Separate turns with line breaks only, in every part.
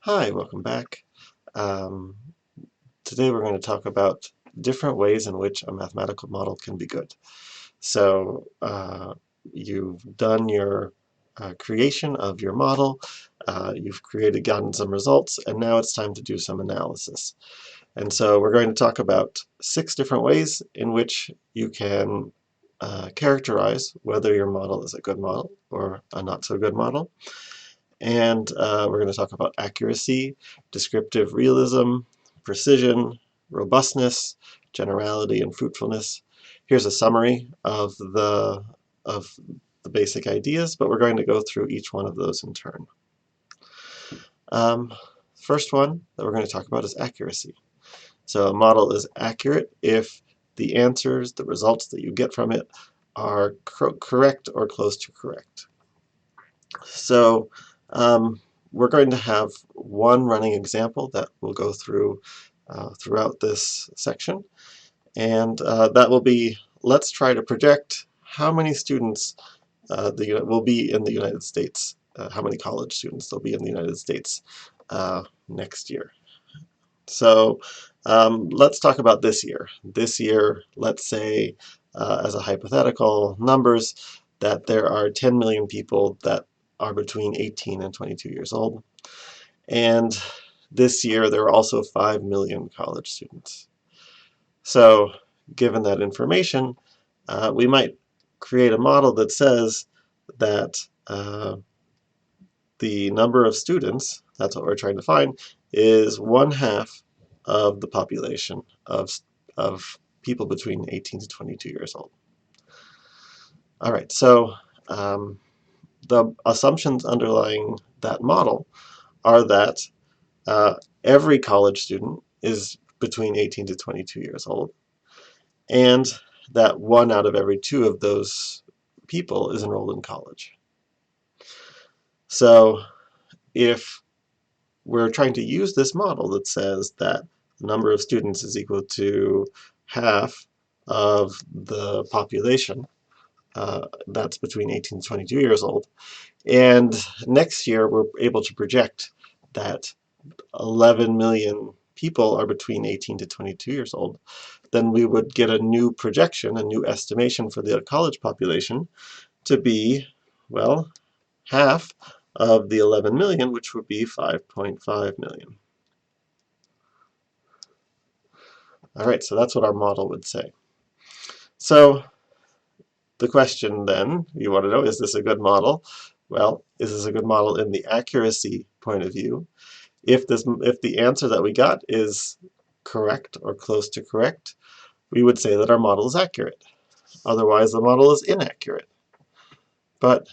Hi, welcome back. Um, Today we're going to talk about different ways in which a mathematical model can be good. So you've done your creation of your model, you've gotten some results, and now it's time to do some analysis. And so we're going to talk about 6 different ways in which you can characterize whether your model is a good model or a not so good model. And we're going to talk about accuracy, descriptive realism, precision, robustness, generality, and fruitfulness. Here's a summary of the basic ideas, but we're going to go through each one of those in turn. Um, First one that we're going to talk about is accuracy. So a model is accurate if the answers, the results that you get from it, are correct or close to correct. So um, we're going to have one running example that we'll go through throughout this section, and that will be, let's try to project how many students will be in the United States, how many college students there'll be in the United States next year. So let's talk about this year. This year, let's say, as a hypothetical numbers, that there are 10 million people that are between 18 and 22 years old. And this year, there are also 5 million college students. So given that information, we might create a model that says that the number of students, that's what we're trying to find, is 1/2 of the population of people between 18 to 22 years old. All right, so the assumptions underlying that model are that uh, every college student is between 18 to 22 years old, and that 1 out of every 2 of those people is enrolled in college. So if we're trying to use this model that says that the number of students is equal to half of the population that's between 18 and 22 years old. And next year, we're able to project that 11 million people are between 18 to 22 years old. Then we would get a new projection, a new estimation for the college population to be, well, half of the 11 million, which would be 5.5 million. All right, so that's what our model would say. So the question then, you want to know, is this a good model? Well, is this a good model in the accuracy point of view? If the answer that we got is correct or close to correct, we would say that our model is accurate. Otherwise, the model is inaccurate. But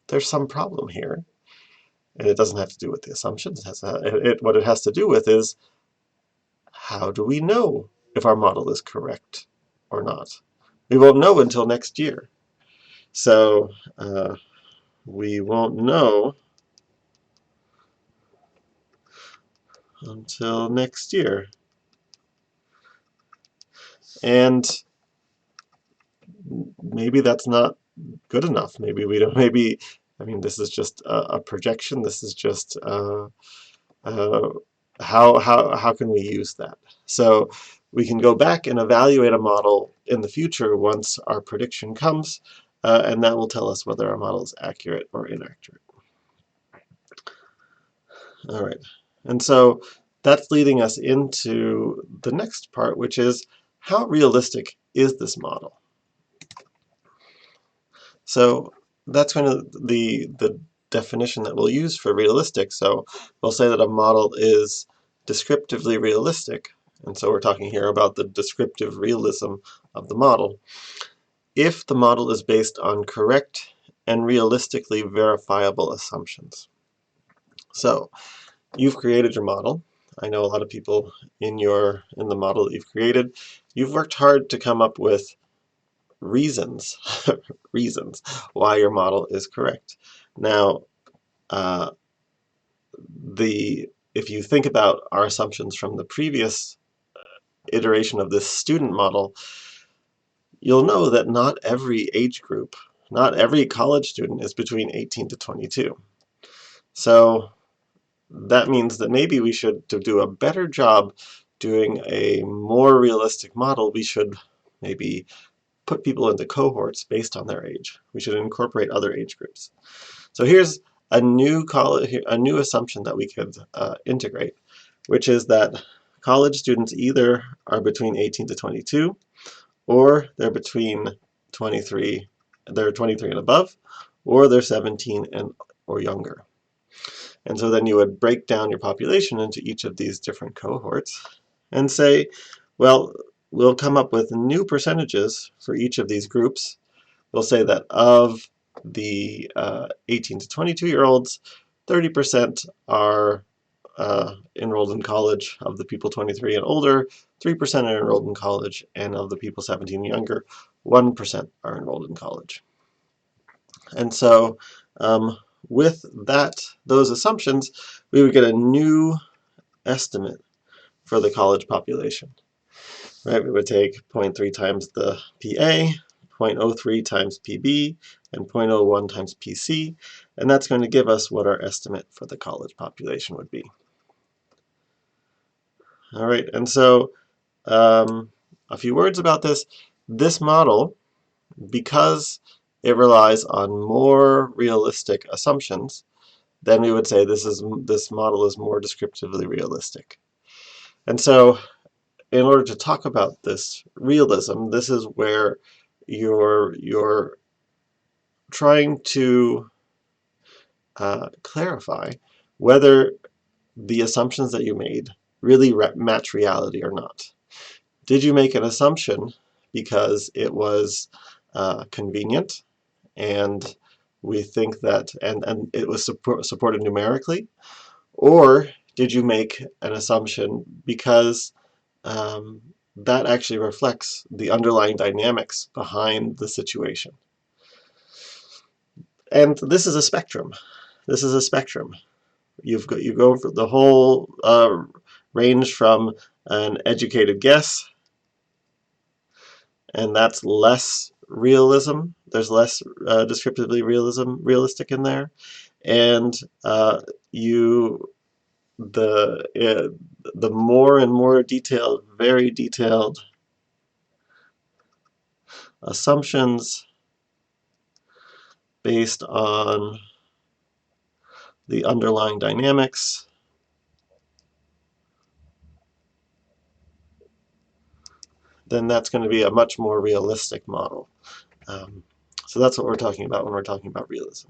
there's some problem here, and it doesn't have to do with the assumptions. What it has to do with is, how do we know if our model is correct or not? We won't know until next year. So we won't know until next year. And maybe that's not good enough. Maybe we don't, maybe, I mean, this is just a projection. This is just, uh, how can we use that? So we can go back and evaluate a model in the future once our prediction comes, and that will tell us whether our model is accurate or inaccurate. All right, and so that's leading us into the next part, which is, how realistic is this model? So that's kind of the definition that we'll use for realistic. So we'll say that a model is descriptively realistic, and so we're talking here about the descriptive realism of the model, if the model is based on correct and realistically verifiable assumptions. So you've created your model. I know a lot of people in the model that you've created, you've worked hard to come up with reasons reasons why your model is correct. Now, uh, if you think about our assumptions from the previous iteration of this student model, you'll know that not every age group, not every college student is between 18 to 22. So that means that maybe we should, to do a better job doing a more realistic model, we should maybe put people into cohorts based on their age. We should incorporate other age groups. So here's a new assumption that we could integrate, which is that college students either are between 18 to 22, or they're between 23, they're 23 and above, or they're 17 and or younger. And so then you would break down your population into each of these different cohorts and say, well, we'll come up with new percentages for each of these groups. We'll say that of the 18 to 22-year-olds, 30% are enrolled in college. Of the people 23 and older, 3% are enrolled in college. And of the people 17 and younger, 1% are enrolled in college. And so with those assumptions, we would get a new estimate for the college population. Right? We would take 0.3 times the PA, 0.03 times PB, and 0.01 times PC, and that's going to give us what our estimate for the college population would be. All right, and so a few words about this. This model, because it relies on more realistic assumptions, then we would say this model is more descriptively realistic. And so in order to talk about this realism, this is where you're trying to clarify whether the assumptions that you made really match reality or not. Did you make an assumption because it was convenient and we think that, and it was supported numerically? Or did you make an assumption because that actually reflects the underlying dynamics behind the situation? And this is a spectrum. This is a spectrum. You go for the whole range from an educated guess, and that's less realism. There's less descriptively realistic in there, and the more and more detailed, very detailed assumptions based on the underlying dynamics, then that's going to be a much more realistic model. So that's what we're talking about when we're talking about realism.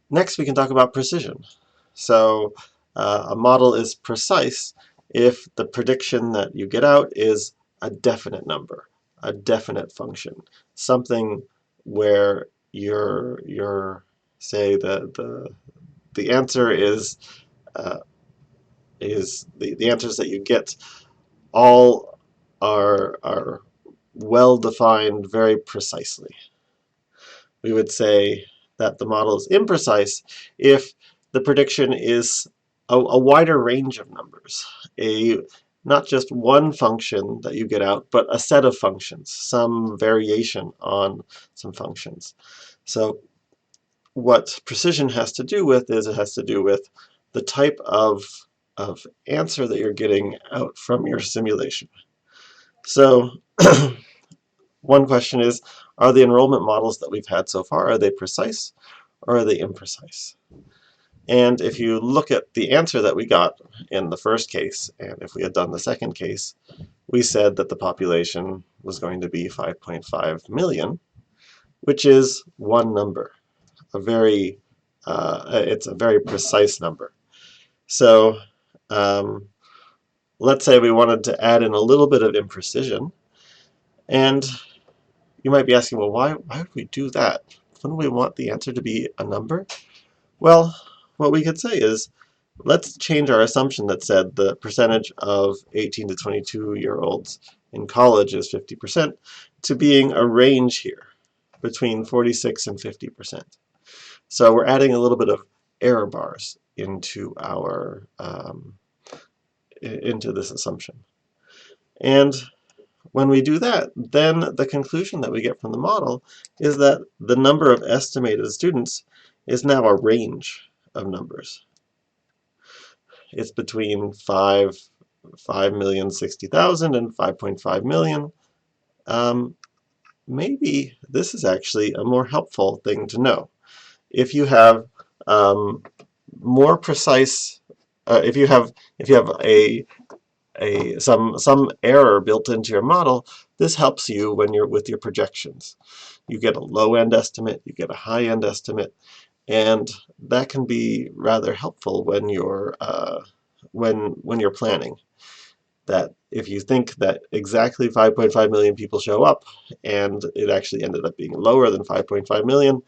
Next, we can talk about precision. So a model is precise if the prediction that you get out is a definite number, a definite function, something where say the answer is the answers that you get all are well defined very precisely. We would say that the model is imprecise if the prediction is a wider range of numbers, not just one function that you get out, but a set of functions, some variation on some functions. So what precision has to do with is it has to do with the type of answer that you're getting out from your simulation. So one question is, are the enrollment models that we've had so far, are they precise or are they imprecise? And if you look at the answer that we got in the first case, and if we had done the second case, we said that the population was going to be 5.5 million, which is one number. It's a very precise number. So let's say we wanted to add in a little bit of imprecision, and you might be asking, well, why would we do that? Wouldn't we want the answer to be a number? Well, what we could say is, let's change our assumption that said the percentage of 18 to 22-year-olds in college is 50% to being a range here between 46 and 50%. So we're adding a little bit of error bars into our into this assumption. And when we do that, then the conclusion that we get from the model is that the number of estimated students is now a range. of numbers. It's between 5,060,000 and 5.5 million. Maybe this is actually a more helpful thing to know. If you have more precise, if you have some error built into your model, this helps you when you're with your projections. You get a low-end estimate, you get a high-end estimate, and that can be rather helpful when you're planning. That if you think that exactly 5.5 million people show up, and it actually ended up being lower than 5.5 million,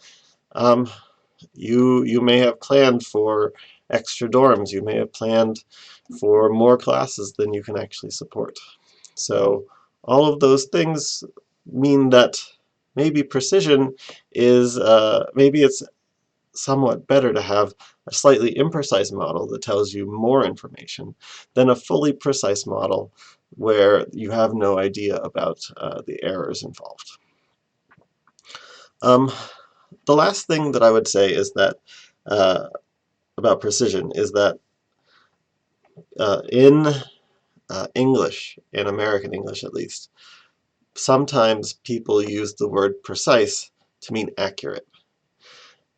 you may have planned for extra dorms, you may have planned for more classes than you can actually support. So all of those things mean that maybe precision is, maybe it's somewhat better to have a slightly imprecise model that tells you more information than a fully precise model where you have no idea about the errors involved. The last thing that I would say is that about precision is that in English, in American English at least, sometimes people use the word precise to mean accurate.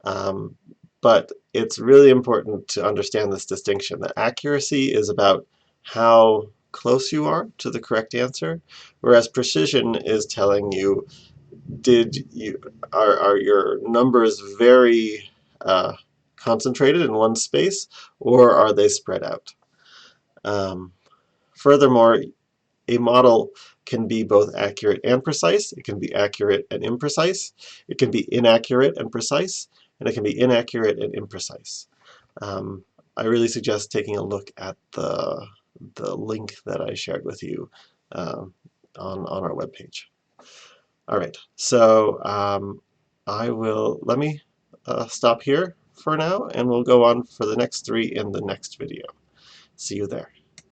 But it's really important to understand this distinction, that accuracy is about how close you are to the correct answer, whereas precision is telling you, are your numbers very concentrated in one space, or are they spread out? Furthermore, a model can be both accurate and precise. It can be accurate and imprecise. It can be inaccurate and precise, and it can be inaccurate and imprecise. I really suggest taking a look at the link that I shared with you on our webpage. All right, so let me stop here for now, and we'll go on for the next 3 in the next video. See you there.